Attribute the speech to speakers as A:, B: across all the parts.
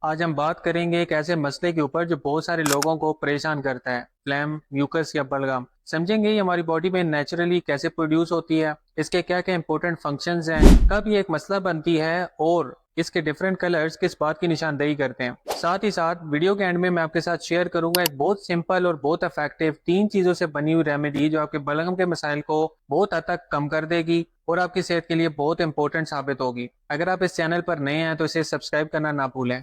A: आज हम बात करेंगे एक ऐसे मसले के ऊपर जो बहुत सारे लोगों को परेशान करता है, फ्लैम, म्यूकस या बलगम। समझेंगे ये हमारी बॉडी में नेचुरली कैसे प्रोड्यूस होती है, इसके क्या क्या इंपॉर्टेंट फंक्शंस हैं, कब ये एक मसला बनती है और इसके डिफरेंट कलर्स किस बात की निशानदेही करते हैं। साथ ही साथ वीडियो के एंड में मैं आपके साथ शेयर करूंगा एक बहुत सिंपल और बहुत इफेक्टिव 3 चीजों से बनी हुई रेमेडी जो आपके बलगम के मसाइल को बहुत हद तक कम कर देगी और आपकी सेहत के लिए बहुत इंपॉर्टेंट साबित होगी। अगर आप इस चैनल पर नए हैं तो इसे सब्सक्राइब करना ना भूलें।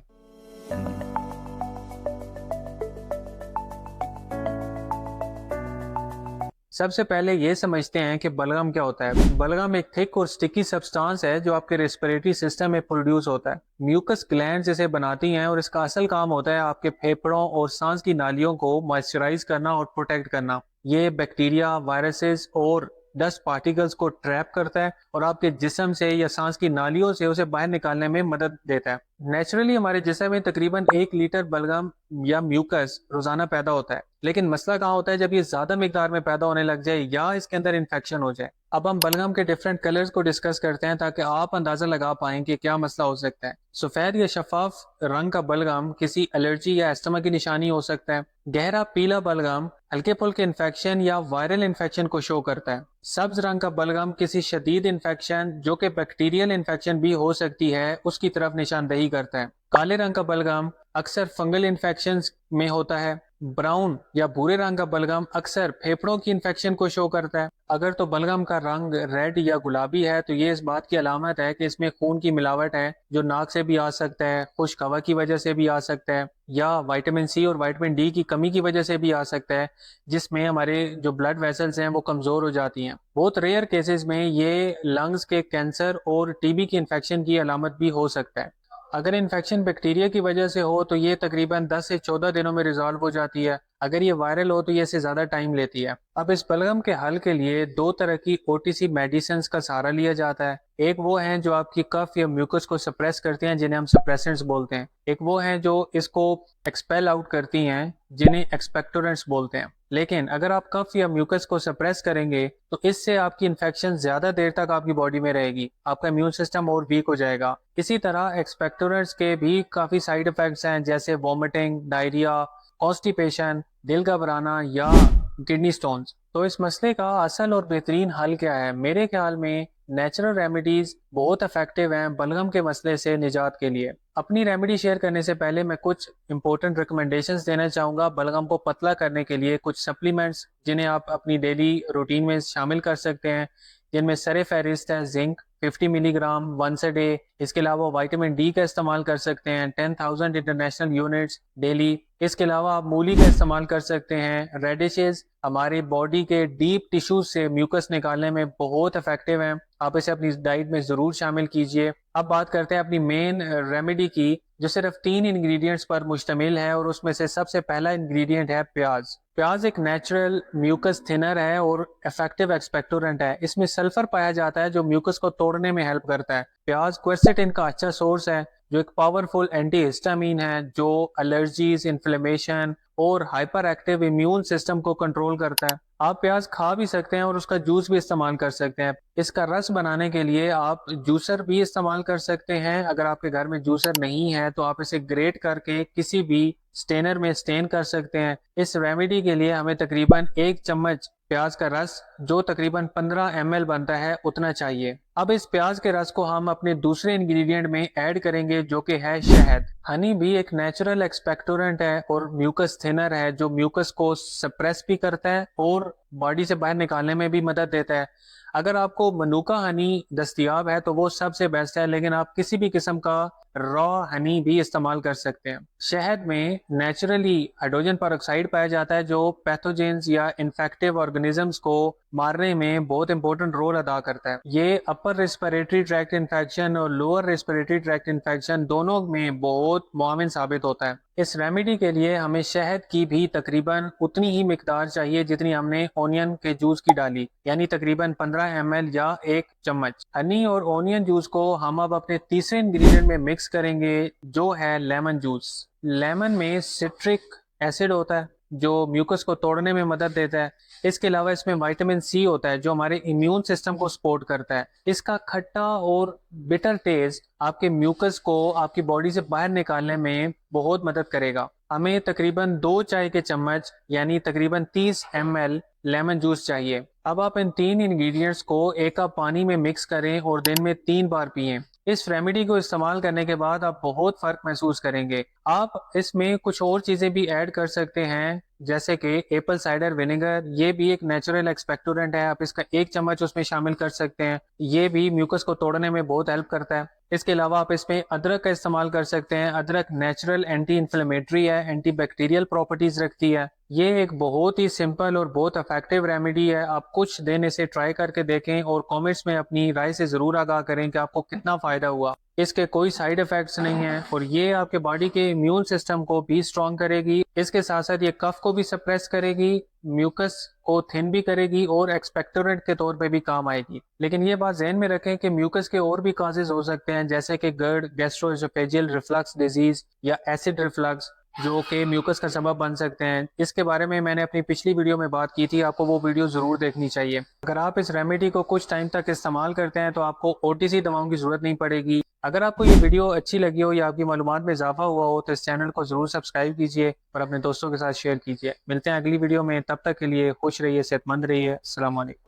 A: सबसे पहले ये समझते हैं कि बलगम क्या होता है। बलगम एक थिक और स्टिकी सब्सटेंस है जो आपके रेस्पिरेटरी सिस्टम में प्रोड्यूस होता है। म्यूकस ग्लैंड्स इसे बनाती हैं और इसका असल काम होता है आपके फेफड़ों और सांस की नालियों को मॉइस्चराइज करना और प्रोटेक्ट करना। ये बैक्टीरिया, वायरसेस और डस्ट पार्टिकल्स को ट्रैप करता है और आपके जिस्म से या सांस की नालियों से उसे बाहर निकालने में मदद देता है। नेचुरली हमारे जिस्म में तकरीबन 1 लीटर बलगम या म्यूकस रोजाना पैदा होता है, लेकिन मसला कहाँ होता है जब ये ज्यादा मिकदार में पैदा होने लग जाए या इसके अंदर इन्फेक्शन हो जाए। अब हम बलगम के डिफरेंट कलर्स को डिस्कस करते हैं ताकि आप अंदाजा लगा पाएं कि क्या मसला हो सकता है। सफेद या शफाफ रंग का बलगम किसी एलर्जी या एस्थमा की निशानी हो सकता है। गहरा पीला बलगम हल्के फुल्के इन्फेक्शन या वायरल इन्फेक्शन को शो करता है। सब्ज रंग का बलगम किसी शदीद इन्फेक्शन जो कि बैक्टीरियल इन्फेक्शन भी हो सकती है उसकी तरफ निशानदेही करता है। काले रंग का बलगम अक्सर फंगल इन्फेक्शंस में होता है। ब्राउन या भूरे रंग का बलगम अक्सर फेफड़ों की इन्फेक्शन को शो करता है। अगर तो बलगम का रंग रेड या गुलाबी है तो ये इस बात की अलामत है कि इसमें खून की मिलावट है जो नाक से भी आ सकता है, खुश्क हवा की वजह से भी आ सकता है या विटामिन सी और विटामिन डी की कमी की वजह से भी आ सकता है, जिसमें हमारे जो ब्लड वेसल्स हैं वो कमजोर हो जाती हैं। बहुत रेयर केसेस में ये लंग्स के कैंसर और टीबी की इन्फेक्शन की अलामत भी हो सकता है। अगर इन्फेक्शन बैक्टीरिया की वजह से हो तो ये तकरीबन 10 से 14 दिनों में रिजॉल्व हो जाती है। अगर ये वायरल हो तो ये इससे ज्यादा टाइम लेती है। अब इस बलगम के हल के लिए 2 तरह की ओटीसी मेडिसिन का सहारा लिया जाता है। एक वो है जो आपकी कफ या म्यूकस को सप्रेस करते हैं जिन्हें हम सप्रेसेंट्स बोलते हैं। एक वो है जो इसको एक्सपेल आउट करती हैं जिन्हें एक्सपेक्टोरेंट्स बोलते हैं। लेकिन अगर आप कफ या म्यूकस को सप्रेस करेंगे तो इससे आपकी इन्फेक्शन ज्यादा देर तक आपकी बॉडी में रहेगी, आपका इम्यून सिस्टम और वीक हो जाएगा। इसी तरह एक्सपेक्टोरेंट्स के भी काफी साइड इफेक्ट्स हैं जैसे वॉमिटिंग, डायरिया, कॉन्स्टिपेशन, दिल घबराना या किडनी स्टोन्स। तो इस मसले का असल और बेहतरीन हल क्या है? मेरे ख्याल में नेचुरल रेमेडीज बहुत इफेक्टिव हैं बलगम के मसले से निजात के लिए। अपनी रेमेडी शेयर करने से पहले मैं कुछ इंपॉर्टेंट रिकमेंडेशंस देना चाहूँगा बलगम को पतला करने के लिए। कुछ सप्लीमेंट्स जिन्हें आप अपनी डेली रूटीन में शामिल कर सकते हैं, जिनमें सरे फहरिस्त है zinc 50 milligram once a day. इसके अलावा विटामिन डी का इस्तेमाल कर सकते हैं 10,000 इंटरनेशनल यूनिट्स डेली। इसके अलावा आप मूली का इस्तेमाल कर सकते हैं। रेडिशेस हमारी बॉडी के डीप टिश्यूज से म्यूकस निकालने में बहुत इफेक्टिव हैं, आप इसे अपनी डाइट में जरूर शामिल कीजिए। अब बात करते हैं अपनी मेन रेमेडी की जो सिर्फ 3 इंग्रेडिएंट्स पर मुश्तमिल है और उसमें से सबसे पहला इंग्रेडिएंट है प्याज। प्याज एक नेचुरल म्यूकस थिनर है और इफेक्टिव एक्सपेक्टोरेंट है। इसमें सल्फर पाया जाता है जो म्यूकस को तोड़ने में हेल्प करता है। प्याज क्वेरसेटिन का अच्छा सोर्स है जो एक पावरफुल एंटी हिस्टामिन है जो एलर्जीज, इन्फ्लेमेशन और हाइपर एक्टिव इम्यून सिस्टम को कंट्रोल करता है। आप प्याज खा भी सकते हैं और उसका जूस भी इस्तेमाल कर सकते हैं। इसका रस बनाने के लिए आप जूसर भी इस्तेमाल कर सकते हैं। अगर आपके घर में जूसर नहीं है तो आप इसे ग्रेट करके किसी भी स्टेनर में स्टेन कर सकते हैं। इस रेमेडी के लिए हमें तकरीबन 1 चम्मच प्याज का रस जो तकरीबन 15 ml बनता है उतना चाहिए। अब इस प्याज के रस को हम अपने दूसरे इंग्रेडिएंट में ऐड करेंगे जो कि है शहद। हनी भी एक नेचुरल एक्सपेक्टोरेंट है और म्यूकस थिनर है जो म्यूकस को सप्रेस भी करता है और बॉडी से बाहर निकालने में भी मदद देता है। अगर आपको मनुका हनी दस्तयाब है तो वो सबसे बेस्ट है, लेकिन आप किसी भी किस्म का रॉ हनी भी इस्तेमाल कर सकते हैं। शहद में नेचुरली हाइड्रोजन पेरोक्साइड पाया जाता है जो पैथोजेंस या इन्फेक्टिव ऑर्गेनिजम्स को मारने में बहुत इंपॉर्टेंट रोल अदा करता है। ये अपर रेस्पिरेटरी ट्रैक्ट इन्फेक्शन और लोअर रेस्पिरेटरी ट्रैक्ट इन्फेक्शन दोनों में बहुत मुआविन साबित होता है। इस रेमेडी के लिए हमें शहद की भी तकरीबन उतनी ही मिकदार चाहिए जितनी हमने ओनियन के जूस की डाली, यानी तकरीबन 15 ml या 1 चम्मच। हनी और ओनियन जूस को हम अब अपने तीसरे इंग्रेडिएंट में मिक्स करेंगे जो है लेमन जूस। लेमन में सिट्रिक एसिड होता है जो म्यूकस को तोड़ने में मदद देता है। इसके अलावा इसमें विटामिन सी होता है जो हमारे इम्यून सिस्टम को सपोर्ट करता है। इसका खट्टा और बिटर टेस्ट आपके म्यूकस को आपकी बॉडी से बाहर निकालने में बहुत मदद करेगा। हमें तकरीबन 2 चाय के चम्मच यानी तकरीबन 30 ml लेमन जूस चाहिए। अब आप इन 3 इंग्रेडिएंट्स को 1 कप पानी में मिक्स करें और दिन में 3 बार पिएं। इस रेमेडी को इस्तेमाल करने के बाद आप बहुत फर्क महसूस करेंगे। आप इसमें कुछ और चीजें भी ऐड कर सकते हैं जैसे कि एप्पल साइडर विनेगर, ये भी एक नेचुरल एक्सपेक्टोरेंट है, आप इसका 1 चम्मच उसमें शामिल कर सकते हैं। ये भी म्यूकस को तोड़ने में बहुत हेल्प करता है। इसके अलावा आप इसमें अदरक का इस्तेमाल कर सकते हैं। अदरक नेचुरल एंटी इन्फ्लेमेटरी है, एंटी बैक्टीरियल प्रॉपर्टीज रखती है। ये एक बहुत ही सिंपल और बहुत इफेक्टिव रेमेडी है। आप कुछ दिन इसे ट्राई करके देखें और कमेंट्स में अपनी राय से जरूर आगाह करें कि आपको कितना फायदा हुआ। इसके कोई साइड इफेक्ट्स नहीं हैं और ये आपके बॉडी के इम्यून सिस्टम को भी स्ट्रॉन्ग करेगी। इसके साथ साथ ये कफ को भी सप्रेस करेगी, म्यूकस को थिन भी करेगी और एक्सपेक्टोरेंट के तौर पे भी काम आएगी। लेकिन ये बात ध्यान में रखें कि म्यूकस के और भी काजेज हो सकते हैं जैसे कि गर्ड, गैस्ट्रोएसोफेजियल रिफ्लक्स डिजीज या एसिड रिफ्लक्स जो कि म्यूकस का सबब बन सकते हैं। इसके बारे में मैंने अपनी पिछली वीडियो में बात की थी, आपको वो वीडियो जरूर देखनी चाहिए। अगर आप इस रेमेडी को कुछ टाइम तक इस्तेमाल करते हैं तो आपको ओटीसी दवाओं की जरूरत नहीं पड़ेगी। अगर आपको ये वीडियो अच्छी लगी हो या आपकी मालूमात में इजाफा हुआ हो तो इस चैनल को जरूर सब्सक्राइब कीजिए और अपने दोस्तों के साथ शेयर कीजिए। मिलते हैं अगली वीडियो में, तब तक के लिए खुश रहिए, सेहतमंद रहिए। अस्सलाम वालेकुम।